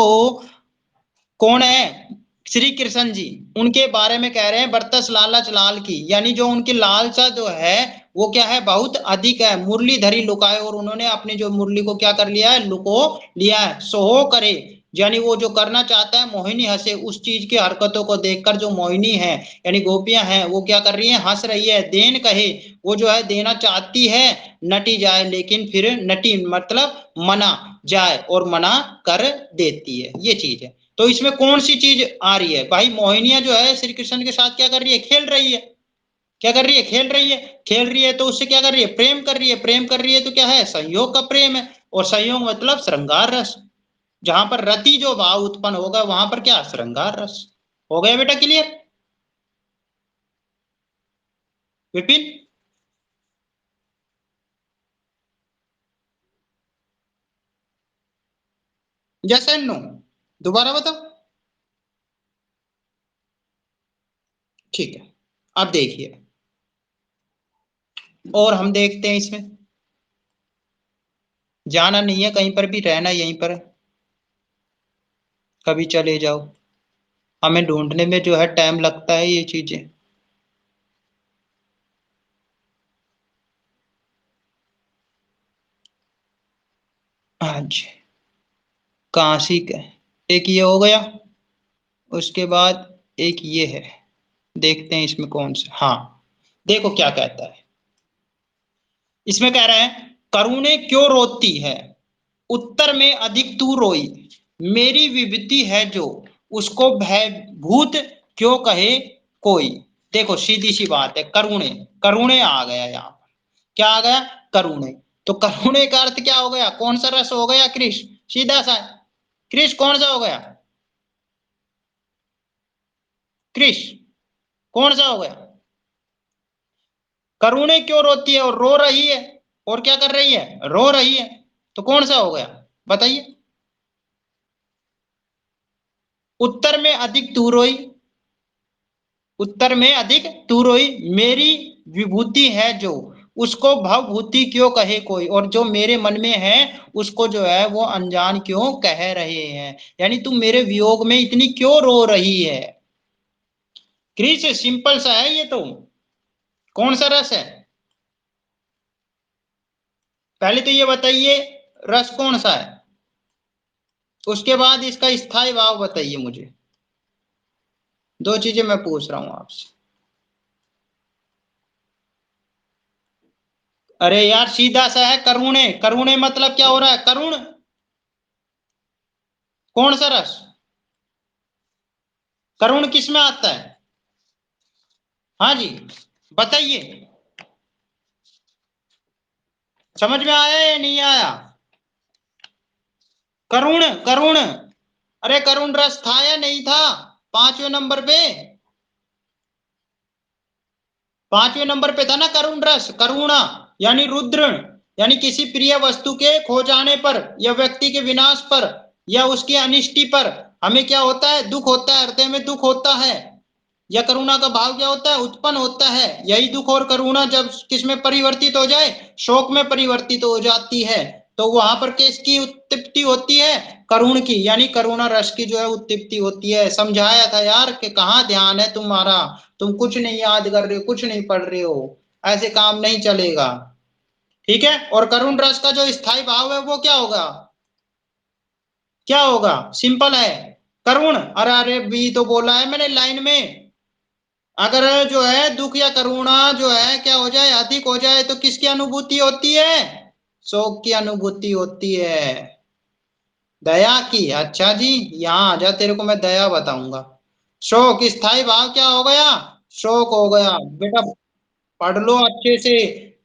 कौन है, श्री कृष्ण जी, उनके बारे में कह रहे हैं बरतस लालच लाल की, यानी जो उनकी लालसा जो है वो क्या है, बहुत अधिक है। मुरली धरी लुकाए, और उन्होंने अपनी जो मुरली को क्या कर लिया है, लुको लिया है। सोहो करे, यानी वो जो करना चाहता है, मोहिनी हंसे, उस चीज की हरकतों को देखकर जो मोहिनी है यानी गोपियां हैं, वो क्या कर रही हैं, हंस रही है। देन कहे, वो जो है देना चाहती है। नटी जाए, लेकिन फिर नटी मतलब मना जाए और मना कर देती है, ये चीज है। तो इसमें कौन सी चीज आ रही है भाई, मोहिनिया जो है श्री कृष्ण के साथ क्या कर रही है, खेल रही है। क्या कर रही है, खेल रही है। खेल रही है तो उससे क्या कर रही है, प्रेम कर रही है। प्रेम कर रही है तो क्या है, संयोग का प्रेम है। और संयोग मतलब श्रृंगार रस। जहां पर रति जो भाव उत्पन्न होगा, वहां पर क्या, श्रृंगार रस। हो गया बेटा clear. Vipin. Yes and no, दोबारा बताओ। ठीक है। अब देखिए, और हम देखते हैं इसमें, जाना नहीं है कहीं पर भी, रहना यहीं पर है। कभी चले जाओ, हमें ढूंढने में जो है टाइम लगता है ये चीजें। हाँ जी, काशी का है। एक ये हो गया, उसके बाद एक ये है। देखते हैं इसमें कौन सा, हाँ देखो क्या कहता है। इसमें कह रहे हैं, करुणे क्यों रोती है, उत्तर में अधिक तू रोई, मेरी विभूति है जो, उसको भयभूत क्यों कहे कोई। देखो सीधी सी बात है, करुणे, करुणे आ गया यहाँ पर। क्या आ गया, करुणे। तो करुणे का अर्थ क्या हो गया, कौन सा रस हो गया, कृष, सीधा सा। कृष कौन सा हो गया, कृष कौन सा हो गया। करुणे क्यों रोती है, और रो रही है, और क्या कर रही है, रो रही है। तो कौन सा हो गया, बताइए। उत्तर में अधिक तू रोई, उत्तर में अधिक तू रोई, मेरी विभूति है जो, उसको भवभूति क्यों कहे कोई, और जो मेरे मन में है उसको जो है वो अनजान क्यों कह रहे हैं। यानी तुम मेरे वियोग में इतनी क्यों रो रही है। क्रिस सिंपल सा है ये तो। कौन सा रस है, पहले तो ये बताइए, रस कौन सा है, उसके बाद इसका स्थायी भाव बताइए मुझे। दो चीजें मैं पूछ रहा हूं आपसे। अरे यार सीधा सा है, करुणे, करुणे मतलब क्या हो रहा है, करुण। कौन सा रस, करुण किस में आता है, हाँ जी बताइए। समझ में आया या नहीं आया, करुण, करुण। अरे करुण रस था या नहीं था, 5वें नंबर पे, 5वें नंबर पे था ना करुण रस, करुणा यानी रुद्र, यानी किसी प्रिय वस्तु के खो जाने पर, या व्यक्ति के विनाश पर, या उसकी अनिष्टि पर हमें क्या होता है, दुख होता है, हृदय में दुख होता है। या करुणा का भाव क्या होता है, उत्पन्न होता है। यही दुख और करुणा जब किस में परिवर्तित हो जाए, शोक में परिवर्तित हो जाती है, तो वहां पर किसकी उत्पत्ति होती है, करुण की, यानी करुणा रस की जो है उत्पत्ति होती है। समझाया था यार कि कहाँ ध्यान है तुम्हारा, तुम कुछ नहीं याद कर रहे हो, कुछ नहीं पढ़ रहे हो, ऐसे काम नहीं चलेगा। ठीक है। और करुण रस का जो स्थायी भाव है वो क्या होगा, क्या होगा, सिंपल है, करुण। अरे अरे भी तो बोला है मैंने लाइन में, अगर जो है दुख या करुणा जो है क्या हो जाए, अधिक हो जाए, तो किसकी अनुभूति होती है, शोक की अनुभूति होती है, दया की। अच्छा जी, यहाँ आ जा, तेरे को मैं दया बताऊंगा। शोक, स्थाई भाव क्या हो गया? शोक हो गया। बेटा पढ़ लो अच्छे से,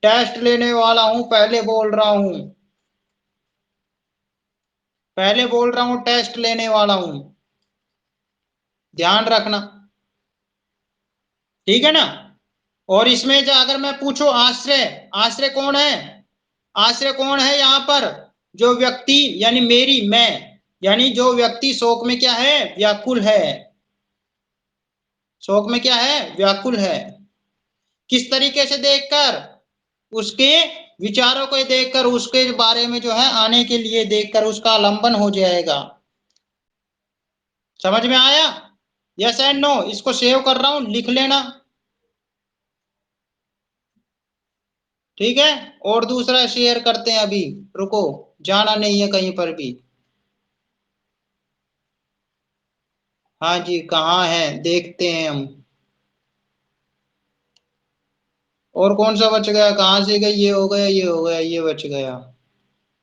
टेस्ट लेने वाला हूं, पहले बोल रहा हूं, पहले बोल रहा हूं, टेस्ट लेने वाला हूं, ध्यान रखना, ठीक है ना। और इसमें जो अगर मैं पूछूं आश्रय, आश्रय कौन है? आश्रय कौन है यहाँ पर? जो व्यक्ति यानी मेरी, मैं, यानी जो व्यक्ति शोक में क्या है? व्याकुल है। शोक में क्या है? व्याकुल है। किस तरीके से देखकर? उसके विचारों को देखकर, उसके बारे में जो है आने के लिए देखकर उसका आलंबन हो जाएगा। समझ में आया? Yes and no? इसको सेव कर रहा हूं, लिख लेना, ठीक है। और दूसरा शेयर करते हैं अभी, रुको, जाना नहीं है कहीं पर भी। हाँ जी, कहाँ है देखते हैं हम। और कौन सा बच गया? कहाँ से गया? ये हो गया, ये हो गया, ये बच गया।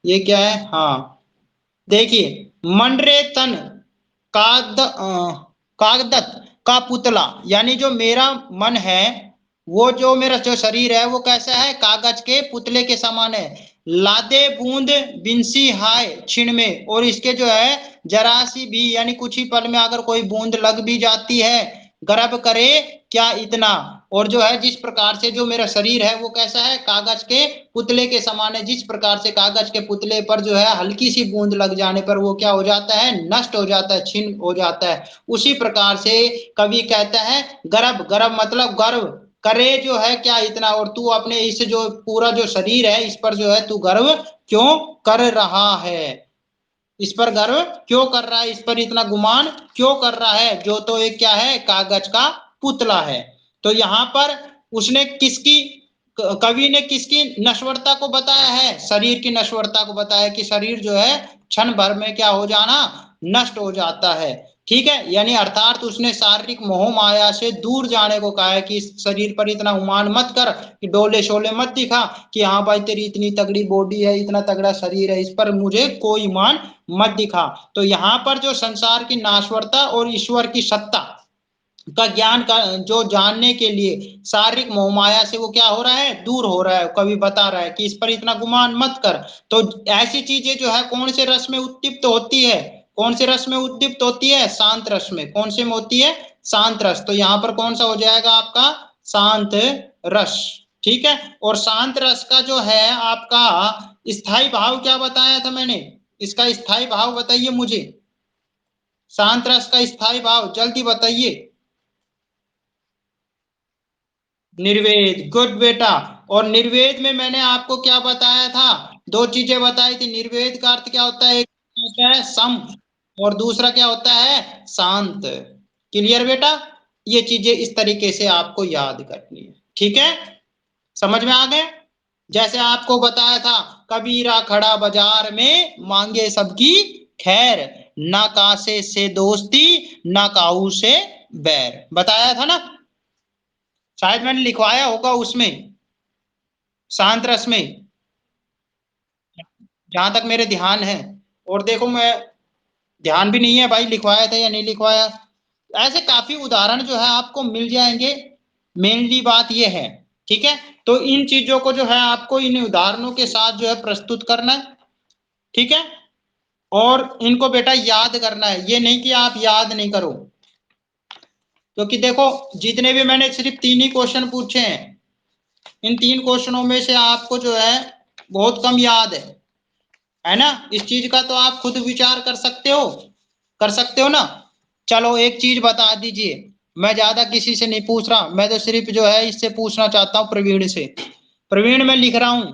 ये क्या है? हाँ, देखिए, मनरे तन कागदत का पुतला, यानी जो मेरा मन है, वो जो मेरा जो शरीर है वो कैसा है? कागज के पुतले के समान है। लादे बूंद बिंसी हाय क्षण में, और इसके जो है जरा सी भी यानी कुछ ही पल में अगर कोई बूंद लग भी जाती है, गर्भ करे क्या इतना। और जो है जिस प्रकार से जो मेरा शरीर है वो कैसा है? कागज के पुतले के समान है। जिस प्रकार से कागज के पुतले पर जो है हल्की सी बूंद लग जाने पर वो क्या हो जाता है? नष्ट हो जाता है, छीन हो जाता है। उसी प्रकार से कवि कहता है गर्भ, गर्भ मतलब गर्व करे जो है क्या इतना, और तू अपने इस जो पूरा जो शरीर है इस पर जो है तू गर्व क्यों कर रहा है? इस पर गर्व क्यों कर रहा है? इस पर इतना गुमान क्यों कर रहा है? जो तो एक क्या है? कागज का पुतला है। तो यहाँ पर उसने किसकी, कवि ने किसकी नश्वरता को बताया है? शरीर की नश्वरता को बताया कि शरीर जो है क्षण भर में क्या हो जाना? नष्ट हो जाता है। ठीक है, यानी अर्थात उसने शारीरिक मोह माया से दूर जाने को कहा है कि इस शरीर पर इतना गुमान मत कर कि डोले शोले मत दिखा कि हाँ भाई तेरी इतनी तगड़ी बॉडी है, इतना तगड़ा शरीर है, इस पर मुझे कोई मान मत दिखा। तो यहाँ पर जो संसार की नाशवरता और ईश्वर की सत्ता का ज्ञान का जो जानने के लिए शारीरिक मोहमाया से वो क्या हो रहा है? दूर हो रहा है। कवि बता रहा है कि इस पर इतना गुमान मत कर। तो ऐसी चीजें जो है कौन से रस में उत्दीप्त होती है? कौन से रस में उत्दीप्त होती है? शांत रस में। कौन से में होती है? शांत रस। तो यहाँ पर कौन सा हो जाएगा आपका? शांत रस, ठीक है। और शांत रस का जो है आपका स्थाई भाव क्या बताया था मैंने? इसका स्थाई भाव बताइए मुझे, शांत रस का स्थाई भाव जल्दी बताइए। निर्वेद, गुड बेटा। और निर्वेद में मैंने आपको क्या बताया था? दो चीजें बताई थी। निर्वेद का अर्थ क्या होता है? एक होता है सम, और दूसरा क्या होता है? शांत। क्लियर बेटा? ये चीजें इस तरीके से आपको याद करनी है, ठीक है। समझ में आ गए? जैसे आपको बताया था, कबीरा खड़ा बाजार में मांगे सबकी खैर, ना कासे से दोस्ती ना काऊ से बैर, बताया था ना। शायद मैंने लिखवाया होगा उसमें, शांत रस में, जहां तक मेरे ध्यान है। और देखो मैं, ध्यान भी नहीं है भाई लिखवाया था या नहीं लिखवाया। ऐसे काफी उदाहरण जो है आपको मिल जाएंगे। मेनली बात ये है, ठीक है। तो इन चीजों को जो है आपको इन उदाहरणों के साथ जो है प्रस्तुत करना है, ठीक है। और इनको बेटा याद करना है, ये नहीं कि आप याद नहीं करो। क्योंकि देखो जितने भी मैंने सिर्फ तीन ही क्वेश्चन पूछे हैं, इन तीन क्वेश्चनों में से आपको जो है बहुत कम याद है ना। इस चीज का तो आप खुद विचार कर सकते हो, कर सकते हो ना। चलो एक चीज बता दीजिए, मैं ज्यादा किसी से नहीं पूछ रहा, मैं तो सिर्फ जो है इससे पूछना चाहता हूँ प्रवीण से। प्रवीण मैं लिख रहा हूं,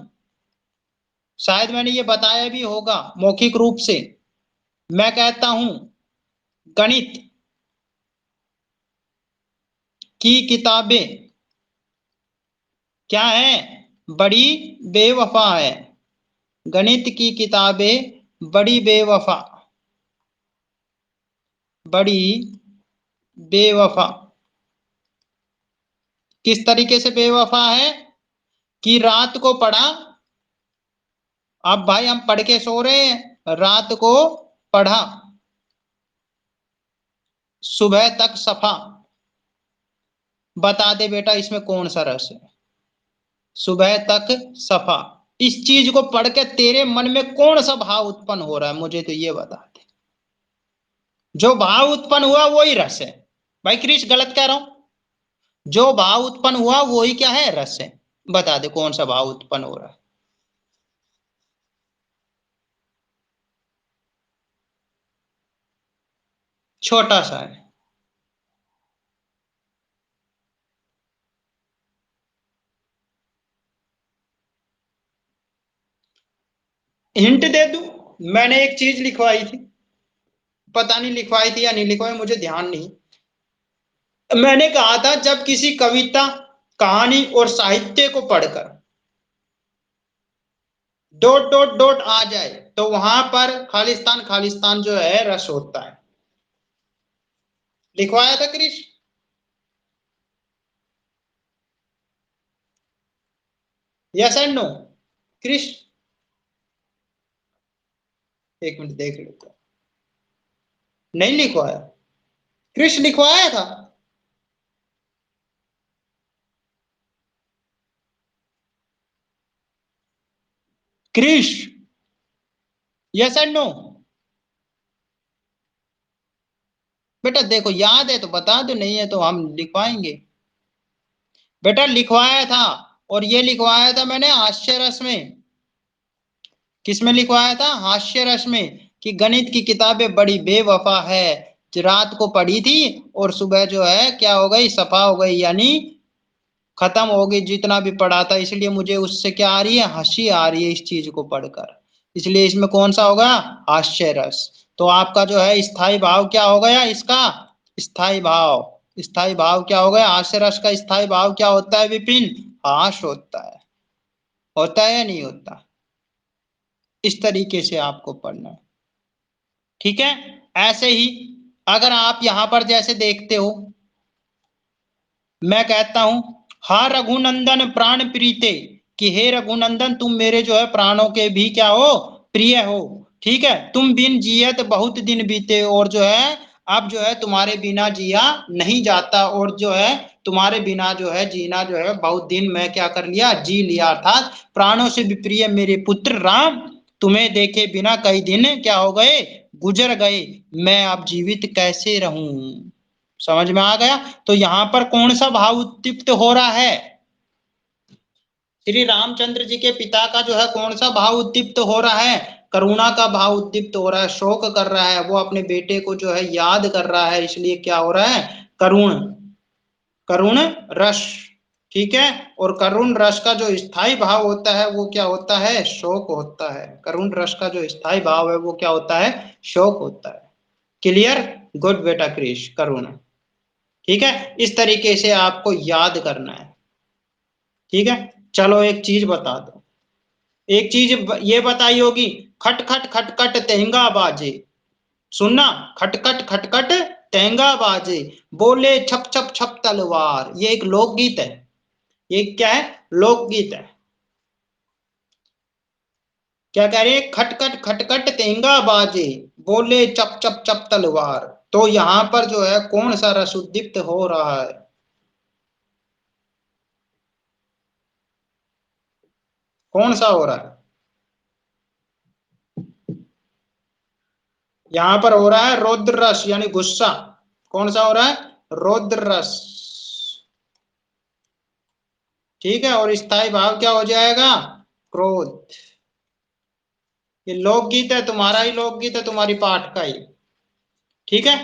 शायद मैंने ये बताया भी होगा मौखिक रूप से। मैं कहता हूं गणित की किताबें क्या है? बड़ी बेवफा है। गणित की किताबें बड़ी बेवफा, बड़ी बेवफा। किस तरीके से बेवफा है? कि रात को पढ़ा, अब भाई हम पढ़ के सो रहे हैं, रात को पढ़ा, सुबह तक सफा, बता दे बेटा इसमें कौन सा रस है। सुबह तक सफा, इस चीज को पढ़ के तेरे मन में कौन सा भाव उत्पन्न हो रहा है, मुझे तो ये बता दे। जो भाव उत्पन्न हुआ वही रस है। भाई क्रिश गलत कह रहा हूं? जो भाव उत्पन्न हुआ वही क्या है, रस है। बता दे कौन सा भाव उत्पन्न हो रहा है। छोटा सा है। हिंट दे दूं? मैंने एक चीज लिखवाई थी, पता नहीं लिखवाई थी या नहीं लिखवाई, मुझे ध्यान नहीं। मैंने कहा था जब किसी कविता, कहानी और साहित्य को पढ़कर डॉट डॉट डॉट आ जाए तो वहां पर खालिस्तान खालिस्तान जो है रस होता है। लिखवाया था Krish? Yes and no? Krish एक मिनट देख लेते हैं। नहीं लिखवाया? क्रिश लिखवाया था? Krish yes and no? बेटा देखो याद है तो बता दो, नहीं है तो हम लिखवाएंगे। बेटा लिखवाया था, और ये लिखवाया था मैंने हास्य रस में। किसमें लिखवाया था? हास्य रस में। कि गणित की किताबें बड़ी बेवफा है, रात को पढ़ी थी और सुबह जो है क्या हो गई, सफा हो गई, यानी खत्म हो गई जितना भी पढ़ा था। इसलिए मुझे उससे क्या आ रही है, हंसी आ रही है इस चीज को पढ़कर। इसलिए इसमें कौन सा होगा, हास्य रस। तो आपका जो है स्थाई भाव क्या हो गया इसका, स्थाई भाव। स्थाई भाव क्या हो गया, हास्य रस का स्थाई भाव क्या होता है विपिन, हास होता है। होता है या नहीं होता? इस तरीके से आपको पढ़ना है। ठीक है। ऐसे ही अगर आप यहां पर जैसे देखते हो, मैं कहता हूं हा रघुनंदन प्राण प्रीते, कि हे रघुनंदन तुम मेरे जो है प्राणों के भी क्या हो, प्रिय हो। ठीक है, तुम बिन जियत बहुत दिन बीते, और जो है अब जो है तुम्हारे बिना जिया नहीं जाता, और जो है तुम्हारे बिना जो है जीना जो है बहुत दिन मैं क्या कर लिया, जी लिया। अर्थात प्राणों से भी प्रिय मेरे पुत्र राम, तुम्हें देखे बिना कई दिन क्या हो गए, गुजर गए, मैं अब जीवित कैसे रहूं। समझ में आ गया? तो यहां पर कौन सा भाव उद्दीप्त हो रहा है, श्री रामचंद्र जी के पिता का जो है कौन सा भाव उद्दीप्त हो रहा है, करुणा का भाव उद्दीप्त हो रहा है। शोक कर रहा है, वो अपने बेटे को जो है याद कर रहा है, इसलिए क्या हो रहा है, करुण, करुण रस। ठीक है। और करुण रस का जो स्थायी भाव होता है वो क्या होता है, शोक होता है। करुण रस का जो स्थायी भाव है वो क्या होता है, शोक होता है। क्लियर? गुड बेटा क्रिश, करुण। ठीक है, इस तरीके से आपको याद करना है। ठीक है। चलो एक चीज बता दो, एक चीज ये बताई होगी, खटखट खटखट तेंगा बाजे। सुनना, खटखट खटखट तेंगा बाजे, बोले छप छप छप तलवार। ये एक लोकगीत है। ये क्या है, लोकगीत है। क्या कह रहे हैं, खटखट खटखट तेंगा बाजे, बोले चप चप चप तलवार। तो यहां पर जो है कौन सा रस उद्दीप्त हो रहा है, कौन सा हो रहा है? यहां पर हो रहा है रौद्र रस यानी गुस्सा। कौन सा हो रहा है, रौद्र रस। ठीक है, और स्थायी भाव क्या हो जाएगा, क्रोध। ये लोकगीत है, तुम्हारा ही लोकगीत है, तुम्हारी पाठ का ही। ठीक है।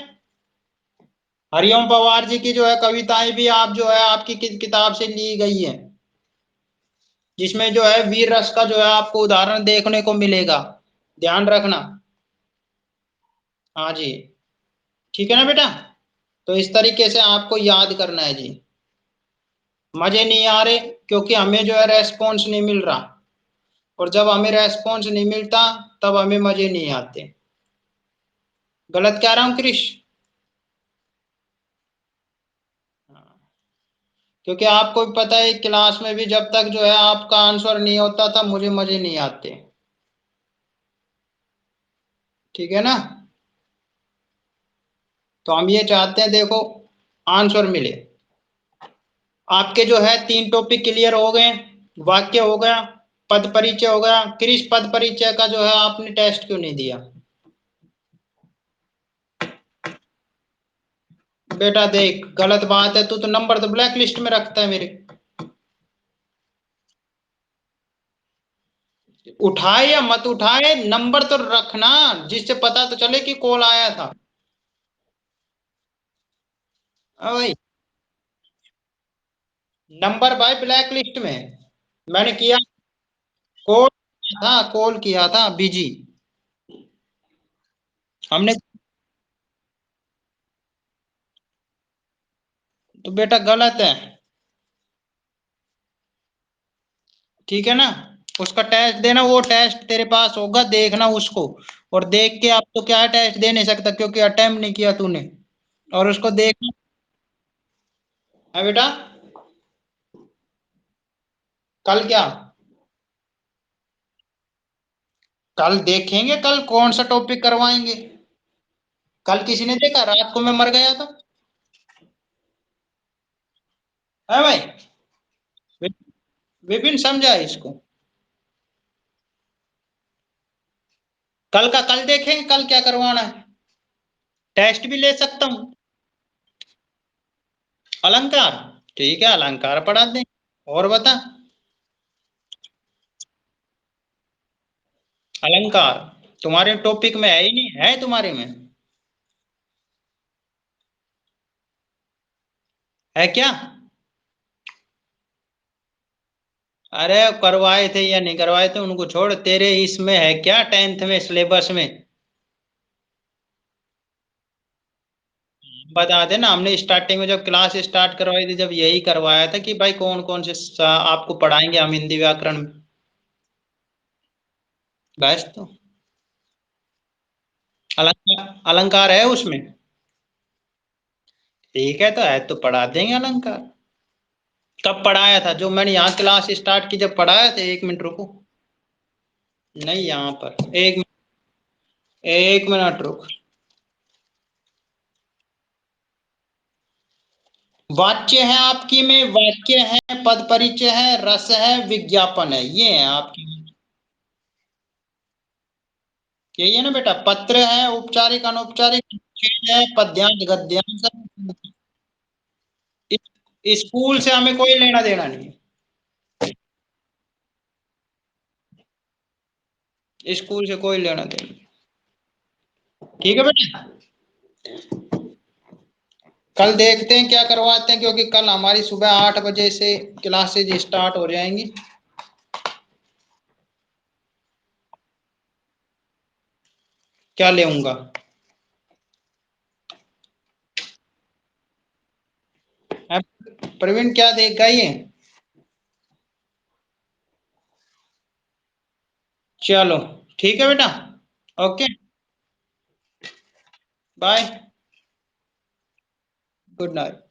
हरिओम पवार जी की जो है कविताएं भी आप जो है आपकी किताब से ली गई है, जिसमें जो है वीर रस का जो है आपको उदाहरण देखने को मिलेगा। ध्यान रखना। हाँ जी। ठीक है ना बेटा? तो इस तरीके से आपको याद करना है जी। मजे नहीं आ रहे क्योंकि हमें जो है रेस्पॉन्स नहीं मिल रहा, और जब हमें रेस्पॉन्स नहीं मिलता तब हमें मजे नहीं आते। गलत कह रहा हूँ क्रिश? हाँ। क्योंकि आपको भी पता है क्लास में भी जब तक जो है आपका आंसर नहीं होता था मुझे मजे नहीं आते। ठीक है ना? तो हम ये चाहते हैं, देखो आंसर मिले। आपके जो है 3 टॉपिक क्लियर हो गए। वाक्य हो गया, पद परिचय हो गया। क्रिस, पद परिचय का जो है आपने टेस्ट क्यों नहीं दिया? बेटा देख, गलत बात है, तू तो नंबर तो ब्लैक लिस्ट में रखता है मेरे। उठाए या मत उठाए, नंबर तो रखना, जिससे पता तो चले कि कॉल आया था। भाई, नंबर भाई ब्लैक लिस्ट में। मैंने किया, कॉल किया था बिजी। हमने, तो बेटा गलत है। ठीक है ना? उसका टेस्ट देना, वो टेस्ट तेरे पास होगा, देखना उसको। और देख के आप तो क्या टेस्ट दे नहीं सकता क्योंकि अटेम्प्ट नहीं किया तूने। और उसको देखना है बेटा। कल क्या? कल देखेंगे, कल कौन सा टॉपिक करवाएंगे। कल किसी ने देखा रात को मैं मर गया था? है भाई? विपिन समझा इसको? कल का कल देखेंगे, कल क्या करवाना है। टेस्ट भी ले सकता हूँ। अलंकार, ठीक है, अलंकार पढ़ा दें। और बता। अलंकार तुम्हारे टॉपिक में है ही नहीं, है तुम्हारे में? है क्या? अरे करवाए थे या नहीं करवाए थे उनको छोड़, तेरे इसमें है क्या 10th में सिलेबस में? बता देना, हमने स्टार्टिंग में जब क्लास स्टार्ट करवाई थी, जब यही करवाया था कि भाई कौन कौन से आपको पढ़ाएंगे हम हिंदी व्याकरण में। बस तो अलंकार, अलंकार है उसमें। ठीक है, तो है तो पढ़ा देंगे अलंकार। कब पढ़ाया था? जो मैंने यहाँ क्लास स्टार्ट की जब पढ़ाया था, 1 मिनट रुको। नहीं, यहाँ पर एक मिनट रुक। वाच्य है आपकी में, वाक्य है, पद परिचय है, रस है, विज्ञापन है, ये है आपकी। यही है ना बेटा? पत्र है, औपचारिक अनौपचारिक, खेल है, पद्यांश गद्यांश है। स्कूल से हमें कोई लेना देना नहीं है, स्कूल से कोई लेना देना नहीं। ठीक है बेटा? कल देखते हैं क्या करवाते हैं, क्योंकि कल हमारी सुबह 8 बजे से क्लासेज स्टार्ट हो जाएंगी। क्या लेऊंगा? अब प्रवीण क्या देगा ये? चलो, ठीक है बेटा। Okay, bye. Good night.